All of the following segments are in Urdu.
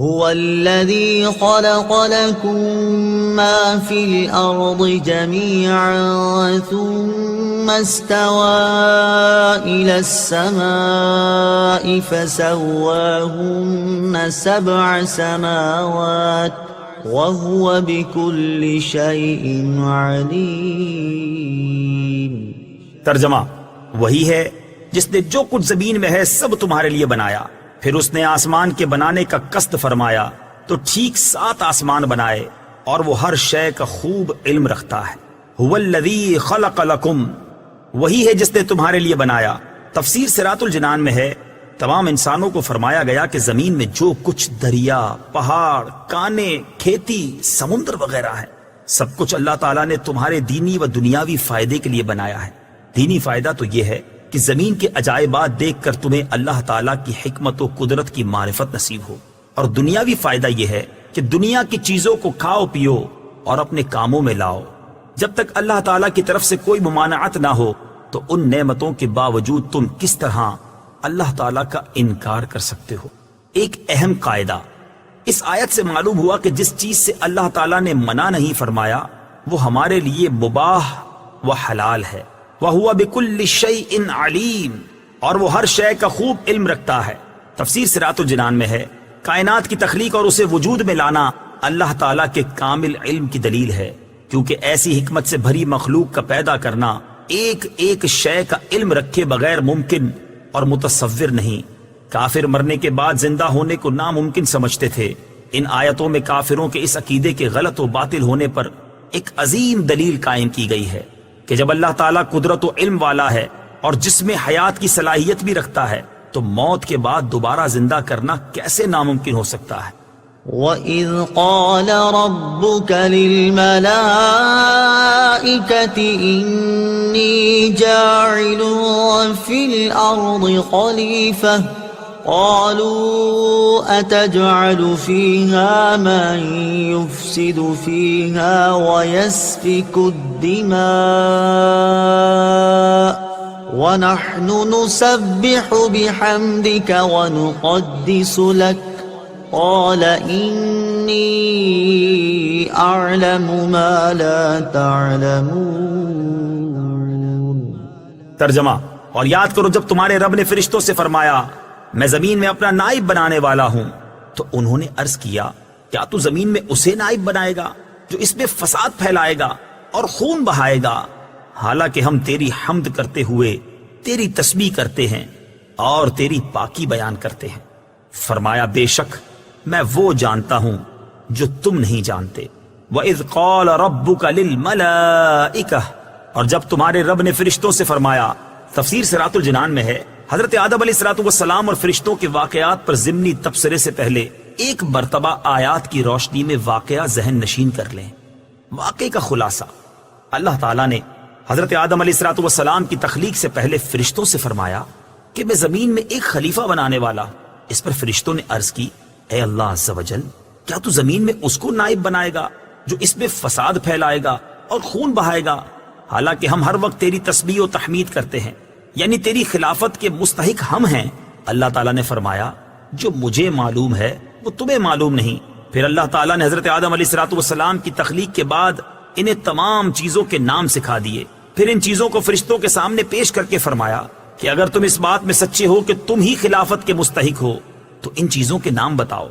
هو الذي خلق لكم ما في الأرض جميعا ثم استوى إلى السماء فسواهن 7 سماوات وهو بكل شيء عليم۔ ترجمہ، وہی ہے جس نے جو کچھ زمین میں ہے سب تمہارے لیے بنایا، پھر اس نے آسمان کے بنانے کا قصد فرمایا تو ٹھیک 7 آسمان بنائے، اور وہ ہر شے کا خوب علم رکھتا ہے۔ هو الذی خلق لکم، وہی ہے جس نے تمہارے لیے بنایا۔ تفسیر صراط الجنان میں ہے تمام انسانوں کو فرمایا گیا کہ زمین میں جو کچھ دریا، پہاڑ، کانے، کھیتی، سمندر وغیرہ ہے، سب کچھ اللہ تعالیٰ نے تمہارے دینی و دنیاوی فائدے کے لیے بنایا ہے۔ دینی فائدہ تو یہ ہے کہ زمین کے عجائبات دیکھ کر تمہیں اللہ تعالیٰ کی حکمت و قدرت کی معرفت نصیب ہو، اور دنیاوی فائدہ یہ ہے کہ دنیا کی چیزوں کو کھاؤ پیو اور اپنے کاموں میں لاؤ۔ جب تک اللہ تعالیٰ کی طرف سے کوئی ممانعت نہ ہو تو ان نعمتوں کے باوجود تم کس طرح اللہ تعالیٰ کا انکار کر سکتے ہو؟ ایک اہم قاعدہ اس آیت سے معلوم ہوا کہ جس چیز سے اللہ تعالیٰ نے منع نہیں فرمایا وہ ہمارے لیے مباح و حلال ہے۔ وَهُوَ بِكُلِّ شَيْءٍ عَلِيمٌ، اور وہ ہر شے کا خوب علم رکھتا ہے۔ تفسیر صراط الجنان میں ہے کائنات کی تخلیق اور اسے وجود میں لانا اللہ تعالیٰ کے کامل علم کی دلیل ہے، کیونکہ ایسی حکمت سے بھری مخلوق کا پیدا کرنا ایک ایک شے کا علم رکھے بغیر ممکن اور متصور نہیں۔ کافر مرنے کے بعد زندہ ہونے کو ناممکن سمجھتے تھے۔ ان آیتوں میں کافروں کے اس عقیدے کے غلط و باطل ہونے پر ایک عظیم دلیل قائم کی گئی ہے کہ جب اللہ تعالیٰ قدرت و علم والا ہے اور جس میں حیات کی صلاحیت بھی رکھتا ہے تو موت کے بعد دوبارہ زندہ کرنا کیسے ناممکن ہو سکتا ہے؟ وَإِذْ قَالَ رَبُّكَ لِلْمَلَائِكَةِ إِنِّي جَاعِلٌ فِي الْأَرْضِ خَلِيفَةً قَالُوا أَتَجْعَلُ فِيهَا مَن يُفْسِدُ فِيهَا وَيَسْفِكُ الدِّمَاءَ وَنَحْنُ نُسَبِّحُ بِحَمْدِكَ وَنُقَدِّسُ لَكَ قال انی اعلم ما لا تعلمون۔ ترجمہ، اور یاد کرو جب تمہارے رب نے فرشتوں سے فرمایا میں زمین میں اپنا نائب بنانے والا ہوں، تو انہوں نے عرض کیا کیا تو زمین میں اسے نائب بنائے گا جو اس میں فساد پھیلائے گا اور خون بہائے گا، حالانکہ ہم تیری حمد کرتے ہوئے تیری تسبیح کرتے ہیں اور تیری پاکی بیان کرتے ہیں۔ فرمایا بے شک میں وہ جانتا ہوں جو تم نہیں جانتے۔ وَإِذْ قَالَ رَبُّكَ لِلْمَلَائِكَةِ، اور جب تمہارے رب نے فرشتوں سے فرمایا۔ تفسیر صراط الجنان میں ہے حضرت آدم علیہ السلام اور فرشتوں کے واقعات پر ضمنی تبصرے سے پہلے ایک مرتبہ آیات کی روشنی میں واقعہ ذہن نشین کر لیں۔ واقعے کا خلاصہ، اللہ تعالیٰ نے حضرت آدم علیہ السلام کی تخلیق سے پہلے فرشتوں سے فرمایا کہ میں زمین میں ایک خلیفہ بنانے والا۔ اس پر فرشتوں نے عرض کی اے اللہ عز و جل، کیا تو زمین میں اس کو نائب بنائے گا جو اس میں فساد پھیلائے گا اور خون بہائے گا، حالانکہ ہم ہر وقت تیری تسبیح و تحمید کرتے ہیں، یعنی تیری خلافت کے مستحق ہم ہیں۔ اللہ تعالیٰ نے فرمایا جو مجھے معلوم ہے وہ تمہیں معلوم نہیں۔ پھر اللہ تعالیٰ نے حضرت آدم علیہ السلام کی تخلیق کے بعد انہیں تمام چیزوں کے نام سکھا دیے، پھر ان چیزوں کو فرشتوں کے سامنے پیش کر کے فرمایا کہ اگر تم اس بات میں سچے ہو کہ تم ہی خلافت کے مستحق ہو تو ان چیزوں کے نام بتاؤ۔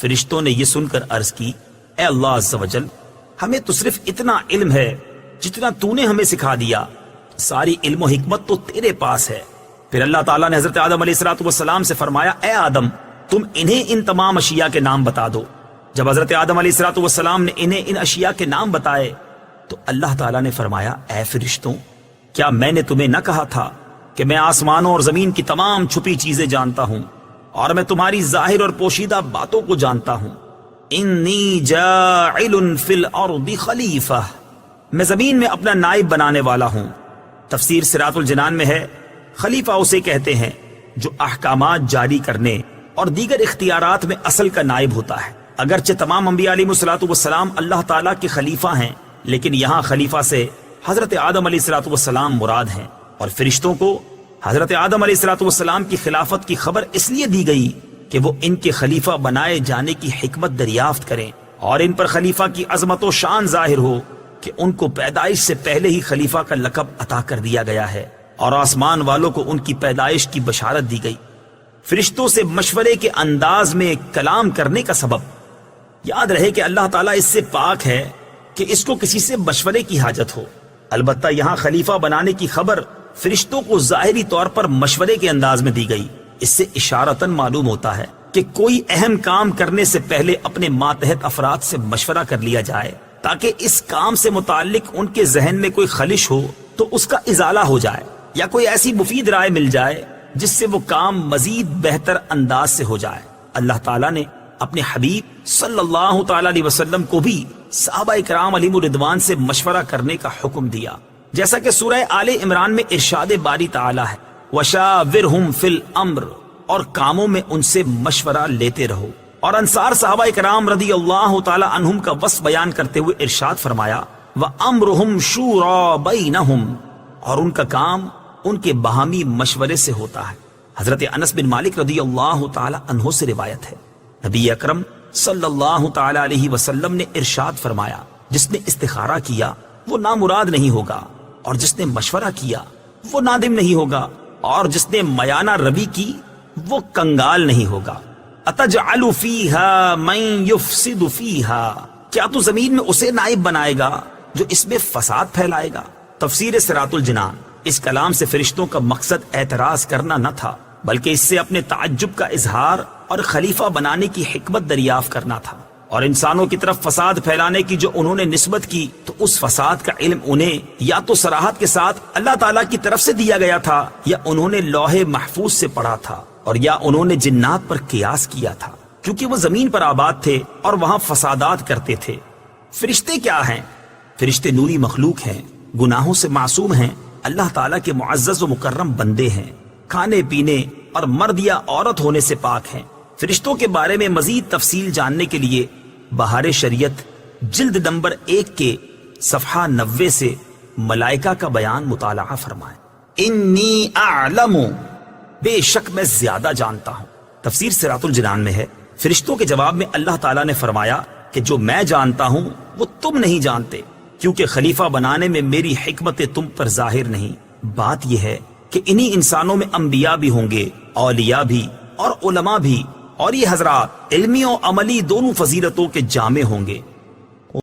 فرشتوں نے یہ سن کر عرض کی اے اللہ عز و جل، ہمیں تو صرف اتنا علم ہے جتنا تو نے ہمیں سکھا دیا، ساری علم و حکمت تو تیرے پاس ہے۔ پھر اللہ تعالیٰ نے حضرت آدم علیہ السلام سے فرمایا اے آدم، تم انہیں ان تمام اشیاء کے نام بتا دو۔ جب حضرت آدم علیہ السلام نے انہیں ان اشیاء کے نام بتائے تو اللہ تعالیٰ نے فرمایا اے فرشتوں، کیا میں نے تمہیں نہ کہا تھا کہ میں آسمانوں اور زمین کی تمام چھپی چیزیں جانتا ہوں اور میں تمہاری ظاہر اور پوشیدہ باتوں کو جانتا ہوں؟ انی جاعل فی الارض خلیفہ، میں زمین میں اپنا نائب بنانے والا ہوں۔ تفسیر صراط الجنان میں ہے خلیفہ اسے کہتے ہیں جو احکامات جاری کرنے اور دیگر اختیارات میں اصل کا نائب ہوتا ہے۔ اگرچہ تمام انبیاء علیہ السلام اللہ تعالیٰ کے خلیفہ ہیں، لیکن یہاں خلیفہ سے حضرت آدم علیہ السلام مراد ہیں، اور فرشتوں کو حضرت آدم علیہ السلام کی خلافت کی خبر اس لیے دی گئی کہ وہ ان کے خلیفہ بنائے جانے کی حکمت دریافت کریں اور ان پر خلیفہ کی عظمت و شان ظاہر ہو کہ ان کو پیدائش سے پہلے ہی خلیفہ کا لقب عطا کر دیا گیا ہے اور آسمان والوں کو ان کی پیدائش کی بشارت دی گئی۔ فرشتوں سے مشورے کے انداز میں کلام کرنے کا سبب، یاد رہے کہ اللہ تعالیٰ اس سے پاک ہے کہ اس کو کسی سے مشورے کی حاجت ہو۔ البتہ یہاں خلیفہ بنانے کی خبر فرشتوں کو ظاہری طور پر مشورے کے انداز میں دی گئی۔ اس سے اشارتاً معلوم ہوتا ہے کہ کوئی اہم کام کرنے سے پہلے اپنے ماتحت افراد سے مشورہ کر لیا جائے تاکہ اس کام سے متعلق ان کے ذہن میں کوئی خلش ہو تو اس کا ازالہ ہو جائے، یا کوئی ایسی مفید رائے مل جائے جس سے وہ کام مزید بہتر انداز سے ہو جائے۔ اللہ تعالیٰ نے اپنے حبیب صلی اللہ تعالی علیہ وسلم کو بھی صحابہ اکرام علیہم الرضوان سے مشورہ کرنے کا حکم دیا، جیسا کہ سورہ آل عمران میں ارشاد باری تعالیٰ ہے وَشَاوِرْهُمْ فِي الْأَمْرِ، اور کاموں میں ان سے مشورہ لیتے رہو۔ اور انصار صحابہ اکرام رضی اللہ تعالی عنہم کا وصف بیان کرتے ہوئے ارشاد فرمایا وَأَمْرُهُمْ شُورَى بَيْنَهُمْ، اور ان کا کام ان کے باہمی مشورے سے ہوتا ہے۔ حضرت انس بن مالک رضی اللہ تعالی عنہ سے روایت ہے، نبی اکرم صلی اللہ تعالی علیہ وسلم نے ارشاد فرمایا جس نے استخارہ کیا وہ نامراد نہیں ہوگا، اور جس نے مشورہ کیا وہ نادم نہیں ہوگا، اور جس نے میانہ روی کی وہ کنگال نہیں ہوگا۔ اتجعل فیہا من یفسد فیہا، کیا تو زمین میں اسے نائب بنائے گا جو اس میں فساد پھیلائے گا؟ تفسیر صراط الجنان۔ اس کلام سے فرشتوں کا مقصد اعتراض کرنا نہ تھا، بلکہ اس سے اپنے تعجب کا اظہار اور خلیفہ بنانے کی حکمت دریافت کرنا تھا، اور انسانوں کی طرف فساد پھیلانے کی جو انہوں نے نسبت کی تو اس فساد کا علم انہیں یا تو صراحت کے ساتھ اللہ تعالیٰ کی طرف سے دیا گیا تھا، یا انہوں نے لوح محفوظ سے پڑھا تھا، اور یا انہوں نے جنات پر قیاس کیا تھا، کیونکہ وہ زمین پر آباد تھے اور وہاں فسادات کرتے تھے۔ فرشتے کیا ہیں؟ فرشتے نوری مخلوق ہیں، گناہوں سے معصوم ہیں، اللہ تعالیٰ کے معزز و مکرم بندے ہیں، کھانے پینے اور مرد یا عورت ہونے سے پاک ہیں۔ فرشتوں کے بارے میں مزید تفصیل جاننے کے لیے بہار شریعت جلد نمبر 1 کے صفحہ 90 سے ملائکہ کا بیان مطالعہ فرمائیں۔ انی اعلم، بے شک میں زیادہ جانتا ہوں۔ تفسیر صراط الجنان میں ہے فرشتوں کے جواب میں اللہ تعالیٰ نے فرمایا کہ جو میں جانتا ہوں وہ تم نہیں جانتے، کیونکہ خلیفہ بنانے میں میری حکمت تم پر ظاہر نہیں۔ بات یہ ہے کہ انہی انسانوں میں انبیاء بھی ہوں گے، اولیاء بھی اور علماء بھی، اور یہ حضرات علمی و عملی دونوں فضیلتوں کے جامع ہوں گے۔